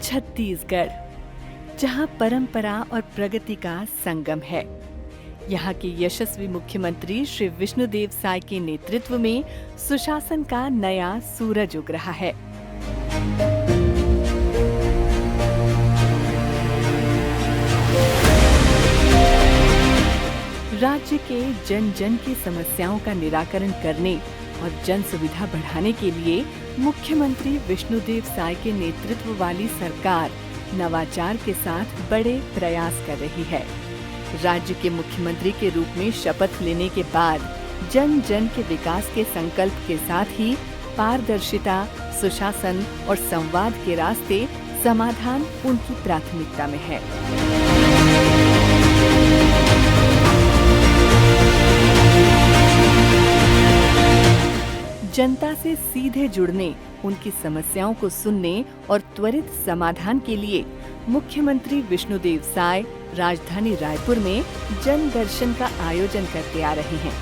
छत्तीसगढ़, जहां परंपरा और प्रगति का संगम है। यहाँ के यशस्वी मुख्यमंत्री श्री विष्णुदेव साय के नेतृत्व में सुशासन का नया सूरज उग रहा है। राज्य के जन जन की समस्याओं का निराकरण करने और जन सुविधा बढ़ाने के लिए मुख्यमंत्री विष्णुदेव साय के नेतृत्व वाली सरकार नवाचार के साथ बड़े प्रयास कर रही है। राज्य के मुख्यमंत्री के रूप में शपथ लेने के बाद जन जन के विकास के संकल्प के साथ ही पारदर्शिता, सुशासन और संवाद के रास्ते समाधान उनकी प्राथमिकता में है। जनता से सीधे जुड़ने, उनकी समस्याओं को सुनने और त्वरित समाधान के लिए मुख्यमंत्री विष्णुदेव साय राजधानी रायपुर में जन दर्शन का आयोजन करते आ रहे हैं,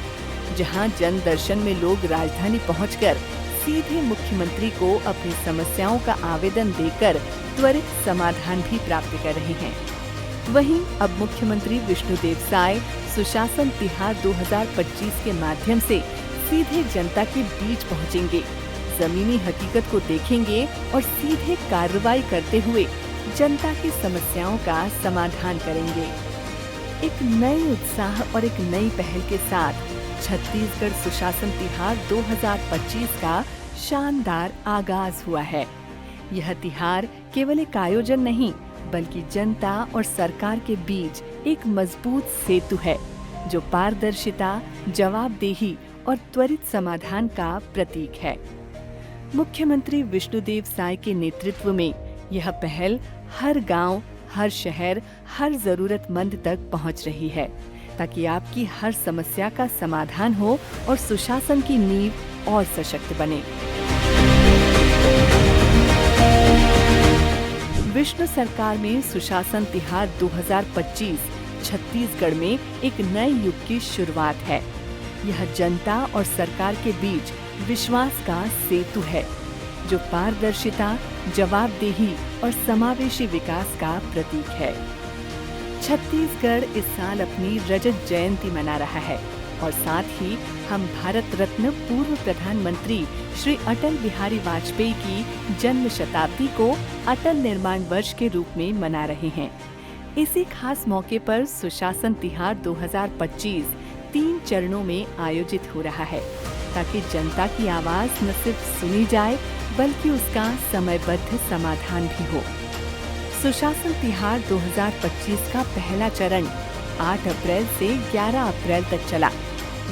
जहां जन दर्शन में लोग राजधानी पहुंचकर सीधे मुख्यमंत्री को अपनी समस्याओं का आवेदन देकर त्वरित समाधान भी प्राप्त कर रहे हैं। वहीं अब मुख्यमंत्री विष्णुदेव साय सुशासन तिहार 2025 के माध्यम से सीधे जनता के बीच पहुंचेंगे, जमीनी हकीकत को देखेंगे और सीधे कार्रवाई करते हुए जनता की समस्याओं का समाधान करेंगे। एक नए उत्साह और एक नई पहल के साथ छत्तीसगढ़ सुशासन तिहार 2025 का शानदार आगाज हुआ है। यह तिहार केवल एक आयोजन नहीं, बल्कि जनता और सरकार के बीच एक मजबूत सेतु है, जो पारदर्शिता, जवाबदेही और त्वरित समाधान का प्रतीक है। मुख्यमंत्री विष्णुदेव साय के नेतृत्व में यह पहल हर गांव, हर शहर, हर जरूरतमंद तक पहुंच रही है, ताकि आपकी हर समस्या का समाधान हो और सुशासन की नींव और सशक्त बने। विष्णु सरकार में सुशासन तिहार 2025 छत्तीसगढ़ में एक नए युग की शुरुआत है। यह जनता और सरकार के बीच विश्वास का सेतु है, जो पारदर्शिता, जवाबदेही और समावेशी विकास का प्रतीक है। छत्तीसगढ़ इस साल अपनी रजत जयंती मना रहा है और साथ ही हम भारत रत्न पूर्व प्रधानमंत्री श्री अटल बिहारी वाजपेयी की जन्म शताब्दी को अटल निर्माण वर्ष के रूप में मना रहे हैं। इसी खास मौके पर सुशासन तिहार 2025 3 चरणों में आयोजित हो रहा है, ताकि जनता की आवाज न सिर्फ सुनी जाए, बल्कि उसका समयबद्ध समाधान भी हो। सुशासन तिहार 2025 का पहला चरण 8 अप्रैल से 11 अप्रैल तक चला,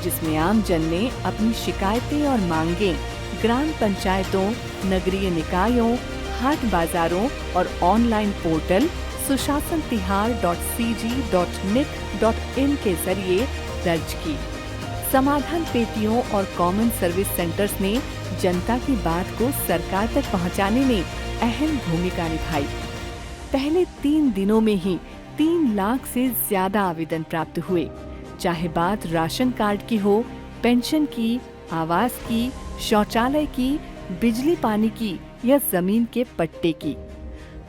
जिसमें आम जन ने अपनी शिकायतें और मांगें ग्राम पंचायतों, नगरीय निकायों, हाट बाजारों और ऑनलाइन पोर्टल susasantihar.cg.nic.in के जरिए दर्ज की। समाधान पेटियों और कॉमन सर्विस सेंटर्स ने जनता की बात को सरकार तक पहुंचाने में अहम भूमिका निभाई। पहले 3 दिनों में ही 3 लाख से ज्यादा आवेदन प्राप्त हुए, चाहे बात राशन कार्ड की हो, पेंशन की, आवास की, शौचालय की, बिजली पानी की या जमीन के पट्टे की।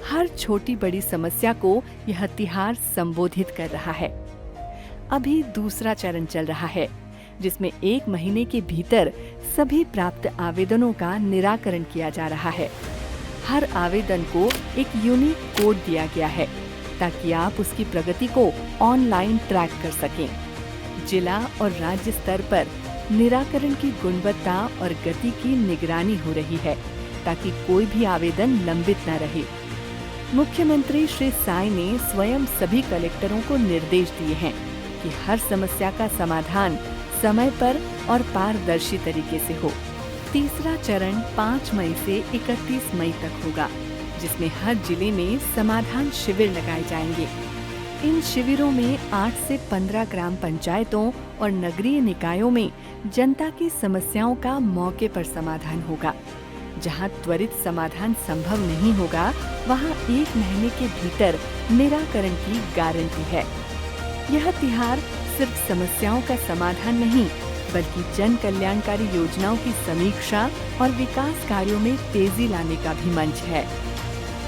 हर छोटी बड़ी समस्या को यह तिहार संबोधित कर रहा है। अभी दूसरा चरण चल रहा है, जिसमें 1 महीने के भीतर सभी प्राप्त आवेदनों का निराकरण किया जा रहा है। हर आवेदन को एक यूनिक कोड दिया गया है, ताकि आप उसकी प्रगति को ऑनलाइन ट्रैक कर सकें। जिला और राज्य स्तर पर निराकरण की गुणवत्ता और गति की निगरानी हो रही है, ताकि कोई भी आवेदन लंबित न रहे। मुख्यमंत्री श्री साय ने स्वयं सभी कलेक्टरों को निर्देश दिए हैं कि हर समस्या का समाधान समय पर और पारदर्शी तरीके से हो। तीसरा चरण 5 मई से 31 मई तक होगा, जिसमें हर जिले में समाधान शिविर लगाए जाएंगे। इन शिविरों में 8 से 15 ग्राम पंचायतों और नगरीय निकायों में जनता की समस्याओं का मौके पर समाधान होगा। जहां त्वरित समाधान संभव नहीं होगा, वहां 1 महीने के भीतर निराकरण की गारंटी है। यह तिहार सिर्फ समस्याओं का समाधान नहीं, बल्कि जन कल्याणकारी योजनाओं की समीक्षा और विकास कार्यों में तेजी लाने का भी मंच है।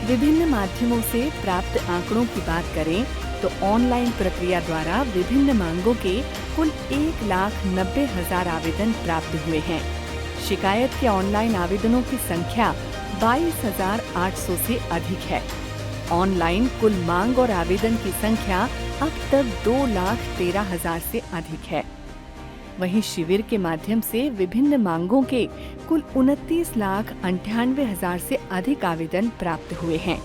विभिन्न माध्यमों से प्राप्त आंकड़ों की बात करें तो ऑनलाइन प्रक्रिया द्वारा विभिन्न मांगों के कुल 1,90,000 आवेदन प्राप्त हुए हैं। शिकायत के ऑनलाइन आवेदनों की संख्या 22,800 से अधिक है। ऑनलाइन कुल मांग और आवेदन की संख्या अब तक 2,13,000 से अधिक है। वहीं शिविर के माध्यम से विभिन्न मांगों के कुल 29,98,000 से अधिक आवेदन प्राप्त हुए हैं।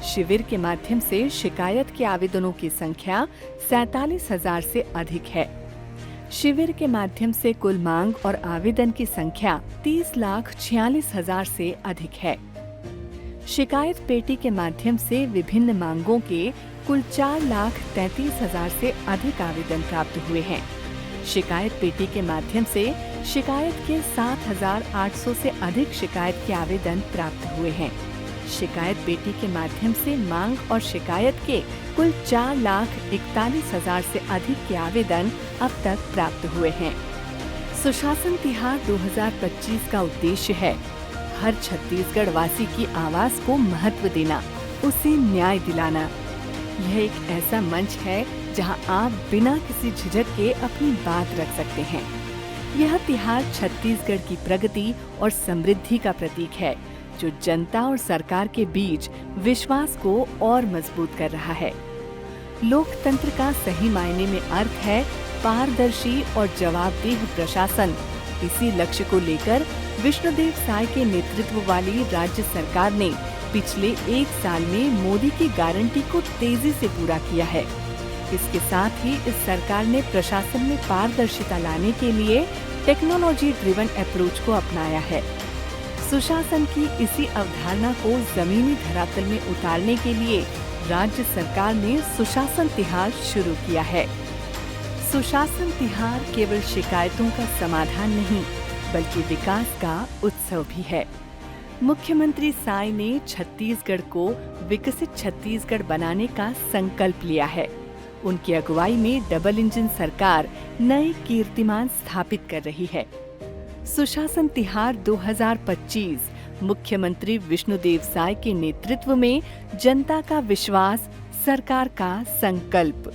शिविर के माध्यम से शिकायत के आवेदनों की संख्या 47,000 से अधिक है। शिविर के माध्यम से कुल मांग और आवेदन की संख्या 30,46,000 से अधिक है। शिकायत पेटी के माध्यम से विभिन्न मांगों के कुल 4,33,000 से अधिक आवेदन प्राप्त हुए हैं। शिकायत पेटी के माध्यम से शिकायत के 7,800 से अधिक शिकायत के आवेदन प्राप्त हुए हैं। शिकायत पेटी के माध्यम से मांग और शिकायत के कुल 4,41,000 से अधिक के आवेदन अब तक प्राप्त हुए हैं। सुशासन तिहार 2025 का उद्देश्य है हर छत्तीसगढ़ वासी की आवाज को महत्व देना, उसे न्याय दिलाना। यह एक ऐसा मंच है जहां आप बिना किसी झिझक के अपनी बात रख सकते हैं। यह तिहार छत्तीसगढ़ की प्रगति और समृद्धि का प्रतीक है, जो जनता और सरकार के बीच विश्वास को और मजबूत कर रहा है। लोकतंत्र का सही मायने में अर्थ है पारदर्शी और जवाबदेह प्रशासन। इसी लक्ष्य को लेकर विष्णुदेव साय के नेतृत्व वाली राज्य सरकार ने पिछले 1 साल में मोदी की गारंटी को तेजी से पूरा किया है। इसके साथ ही इस सरकार ने प्रशासन में पारदर्शिता लाने के लिए टेक्नोलॉजी ड्रिवन अप्रोच को अपनाया है। सुशासन की इसी अवधारणा को जमीनी धरातल में उतारने के लिए राज्य सरकार ने सुशासन तिहार शुरू किया है। सुशासन तिहार केवल शिकायतों का समाधान नहीं, बल्कि विकास का उत्सव भी है। मुख्यमंत्री साय ने छत्तीसगढ़ को विकसित छत्तीसगढ़ बनाने का संकल्प लिया है। उनकी अगुवाई में डबल इंजन सरकार नए कीर्तिमान स्थापित कर रही है। सुशासन तिहार 2025 मुख्यमंत्री विष्णुदेव साय के नेतृत्व में जनता का विश्वास, सरकार का संकल्प।